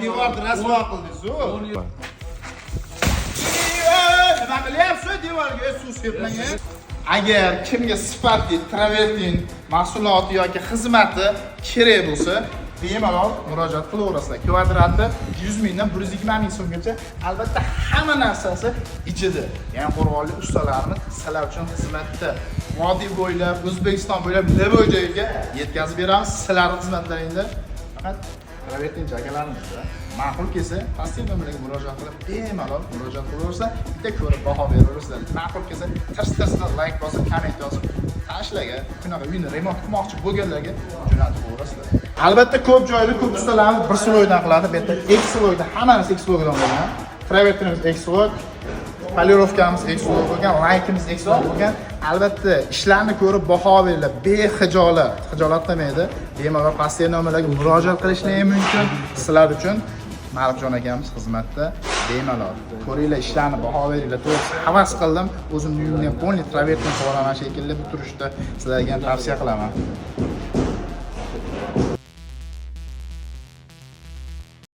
devorni rasvo qildingiz-ku. Nima qilyapsiz devorga suv sepmagan? Agar kimga sifatli travertin mahsuloti yoki xizmati kerak bo'lsa, bemalol murojaat qilaverasizlar. Kvadrati 100 mingdan 120 ming so'mgacha, albatta hamma narsasi ichida. Ya'ni qo'rg'onlik ustalarimiz sizlar uchun xizmatda. Vodiy bo'ylab, O'zbekiston bo'ylab nima joyga yetkazib beramiz. Sizlarning xizmatlaringizda faqat travertin jagalarmizda. Ma'qul kelsa, pastki nomerga murojaat qilib, bemalol murojaat qilaversa, bitta ko'rib baho beraverasizlar. Ma'qul kelsa, tirs-tirsdan like bosib, komment yozib, tashlaga, shunaqa uyni remont qilmoqchi bo'lganlarga jo'natib qo'yasizlar. Albatta ko'p joyda ko'p ustalarimiz bir sloydan qiladi. Bu yerda X sloyda hammasi X sloydan bo'lgan. Travertinimiz X sloy, polirovkamiz X sloy bo'lgan, laykimiz X sloy bo'lgan. Albatta ishlarni ko'rib baho beringlar. Xijolatlamaydi. Bemalol pastki nomerlarga murojaat qilishingiz mumkin. Sizlar uchun Ma'rifjon akamiz xizmatda bemalol. Ko'ringlar, ishlarni baho beringlar. To'g'risi havas qildim. O'zimning uyimni polni travertin qo'llaman shekilli bu turishda sizlarga tavsiya qilaman.